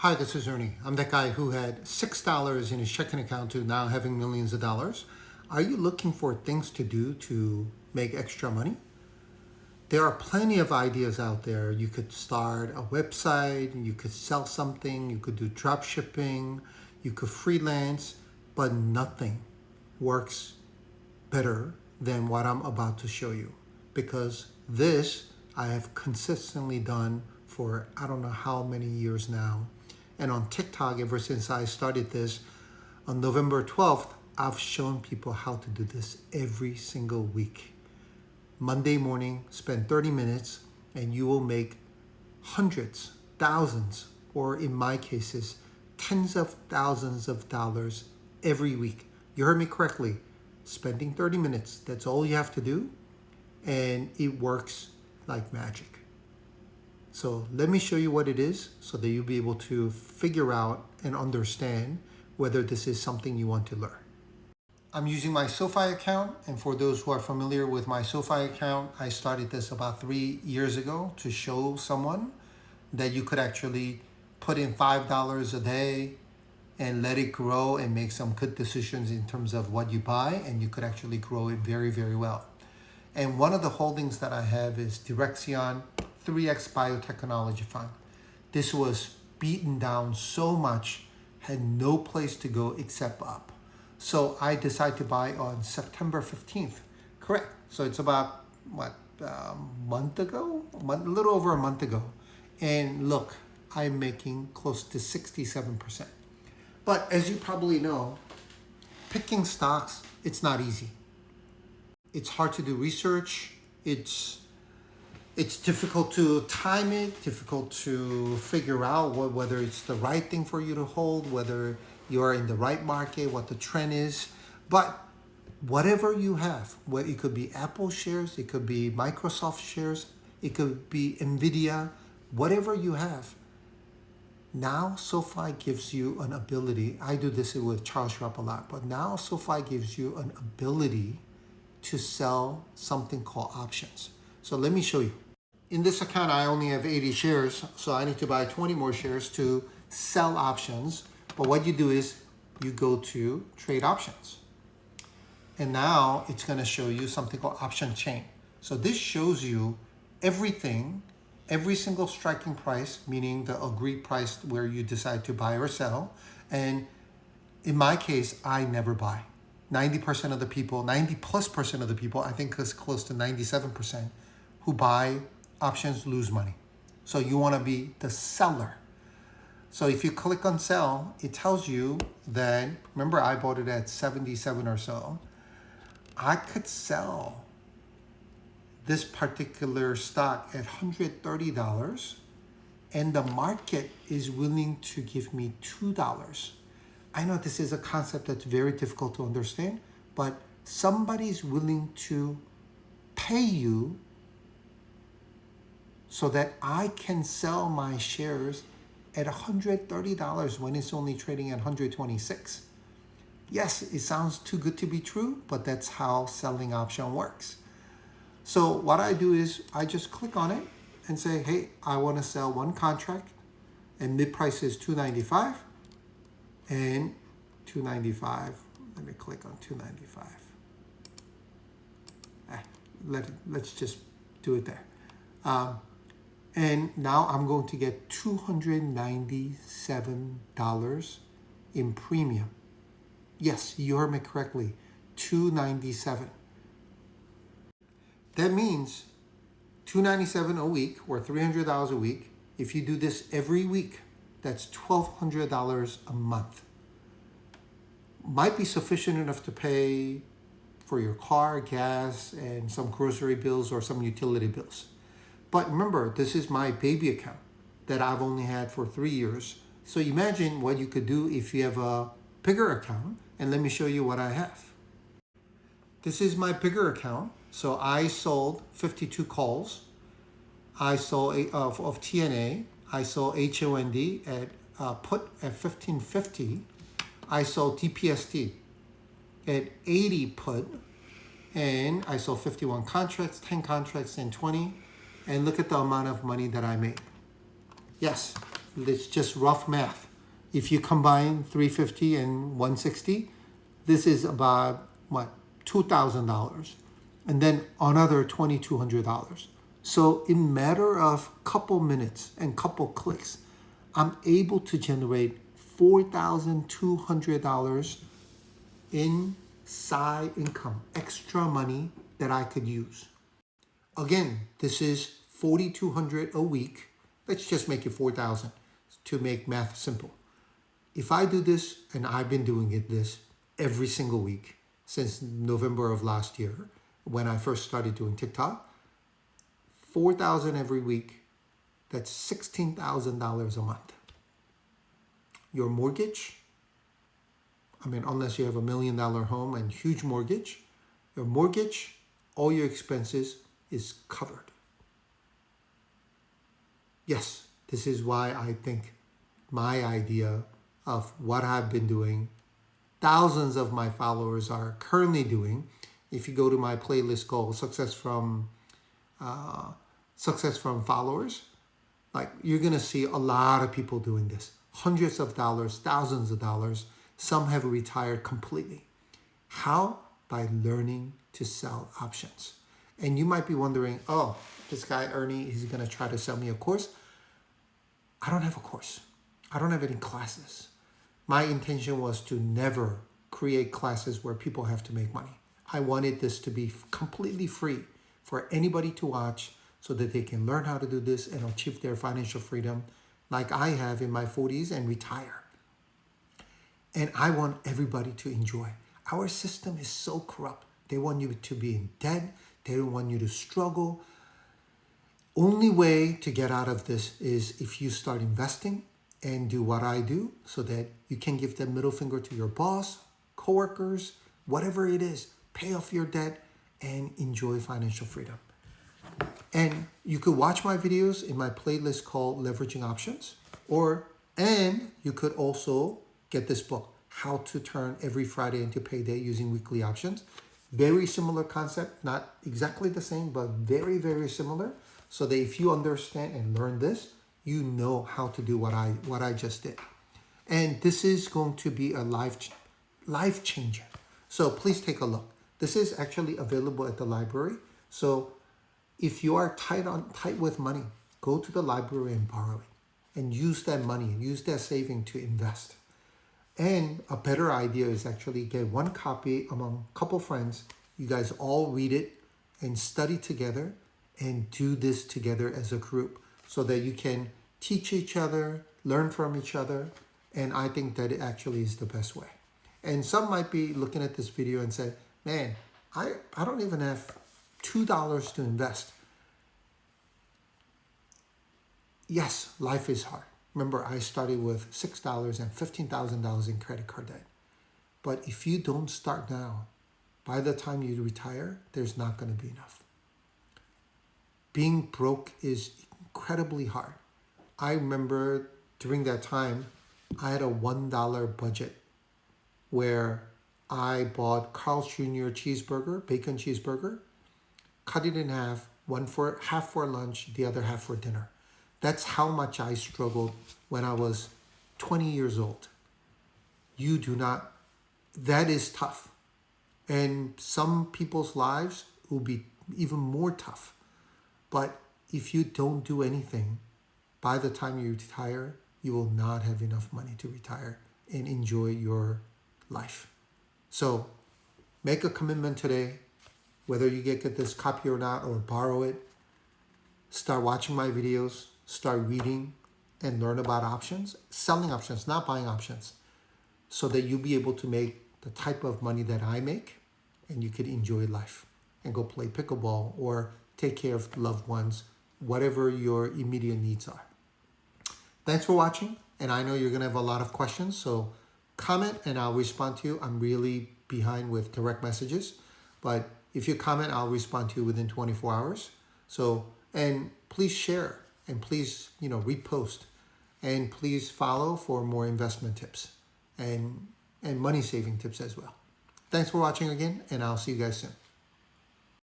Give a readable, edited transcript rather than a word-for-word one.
Hi, this is Ernie. I'm that guy who had $6 in his checking account to now having millions of dollars. Are you looking for things to do to make extra money? There are plenty of ideas out there. You could start a website, you could sell something, you could do drop shipping, you could freelance, but nothing works better than what I'm about to show you, because this I have consistently done for I don't know how many years now. And on TikTok, ever since I started this on November 12th, I've shown people how to do this every single week. Monday morning, spend 30 minutes and you will make hundreds, thousands, or in my cases, tens of thousands of dollars every week. You heard me correctly. Spending 30 minutes, that's all you have to do, and it works like magic. So let me show you what it is so that you'll be able to figure out and understand whether this is something you want to learn. I'm using my SoFi account, and for those who are familiar with my SoFi account, I started this about 3 years ago to show someone that you could actually put in $5 a day and let it grow and make some good decisions in terms of what you buy, and you could actually grow it very, very well. And one of the holdings that I have is Direxion 3X Biotechnology Fund. This was beaten down so much, had no place to go except up. So I decided to buy on September 15th. Correct. So it's about, a month ago? A little over a month ago. And look, I'm making close to 67%. But as you probably know, picking stocks, it's not easy. It's hard to do research. It's difficult to time it, difficult to figure out whether it's the right thing for you to hold, whether you're in the right market, what the trend is. But whatever you have, it could be Apple shares, it could be Microsoft shares, it could be Nvidia, whatever you have. Now SoFi gives you an ability. I do this with Charles Schwab a lot, but now SoFi gives you an ability to sell something called options. So let me show you. In this account, I only have 80 shares, so I need to buy 20 more shares to sell options. But what you do is you go to trade options. And now it's going to show you something called option chain. So this shows you everything, every single striking price, meaning the agreed price where you decide to buy or sell. And in my case, I never buy. 90% of the people, 90+% of the people, I think it's close to 97%, who buy options lose money. So you want to be the seller. So if you click on sell, it tells you that, remember I bought it at 77 or so, I could sell this particular stock at $130 and the market is willing to give me $2. I know this is a concept that's very difficult to understand, but somebody's willing to pay you so that I can sell my shares at $130 when it's only trading at $126. Yes, it sounds too good to be true, but that's how selling option works. So what I do is I just click on it and say, hey, I want to sell one contract and mid price is $295 and $295. Let me click on $295. Let's just do it there. And now I'm going to get $297 in premium. Yes, you heard me correctly, $297. That means $297 a week or $300 a week. If you do this every week, that's $1,200 a month. Might be sufficient enough to pay for your car, gas, and some grocery bills or some utility bills. But remember, this is my baby account that I've only had for 3 years. So imagine what you could do if you have a bigger account. And let me show you what I have. This is my bigger account. So I sold 52 calls. I sold of TNA. I sold HOND at put at 1550. I sold TPST at 80 put. And I sold 51 contracts, 10 contracts, and 20. And look at the amount of money that I made. Yes, It's just rough math. If you combine 350 and 160, this is about what, $2,000, and then another $2,200. So in matter of couple minutes and couple clicks, I'm able to generate $4,200 in side income, extra money that I could use. Again, this is $4,200 a week. Let's just make it 4,000 to make math simple. If I do this, and I've been doing this every single week since November of last year when I first started doing TikTok, 4,000 every week, that's $16,000 a month. Your mortgage, unless you have $1 million home and huge mortgage, your mortgage, all your expenses is covered. Yes, this is why I think my idea of what I've been doing, thousands of my followers are currently doing. If you go to my playlist called Success from Followers, like you're gonna see a lot of people doing this. Hundreds of dollars, thousands of dollars. Some have retired completely. How? By learning to sell options. And you might be wondering, oh, this guy Ernie, is he gonna try to sell me a course? I don't have a course. I don't have any classes. My intention was to never create classes where people have to make money. I wanted this to be completely free for anybody to watch so that they can learn how to do this and achieve their financial freedom like I have in my 40s and retire. And I want everybody to enjoy. Our system is so corrupt. They want you to be in debt. They don't want you to struggle. Only way to get out of this is if you start investing and do what I do so that you can give the middle finger to your boss, coworkers, whatever it is, pay off your debt and enjoy financial freedom. And you could watch my videos in my playlist called Leveraging Options, and you could also get this book, How to Turn Every Friday into Payday Using Weekly Options. Very similar concept, not exactly the same, but very, very similar. So that if you understand and learn this, you know how to do what I just did. And this is going to be a life changer. So please take a look. This is actually available at the library. So if you are tight with money, go to the library and borrow it and use that money, use that saving to invest. And a better idea is actually get one copy among a couple friends. You guys all read it and study together and do this together as a group so that you can teach each other, learn from each other. And I think that it actually is the best way. And some might be looking at this video and say, man, I don't even have $2 to invest. Yes, life is hard. Remember, I started with $6 and $15,000 in credit card debt. But if you don't start now, by the time you retire, there's not going to be enough. Being broke is incredibly hard. I remember during that time, I had a $1 budget where I bought Carl's Jr. cheeseburger, bacon cheeseburger, cut it in half, half for lunch, the other half for dinner. That's how much I struggled when I was 20 years old. That is tough. And some people's lives will be even more tough. But if you don't do anything, by the time you retire, you will not have enough money to retire and enjoy your life. So make a commitment today, whether you get this copy or not, or borrow it. Start watching my videos, start reading and learn about options, selling options, not buying options, so that you'll be able to make the type of money that I make and you could enjoy life and go play pickleball or take care of loved ones, whatever your immediate needs are. Thanks for watching. And I know you're going to have a lot of questions, so comment and I'll respond to you. I'm really behind with direct messages, but if you comment, I'll respond to you within 24 hours. So, and please share and please, repost and please follow for more investment tips and money saving tips as well. Thanks for watching again, and I'll see you guys soon.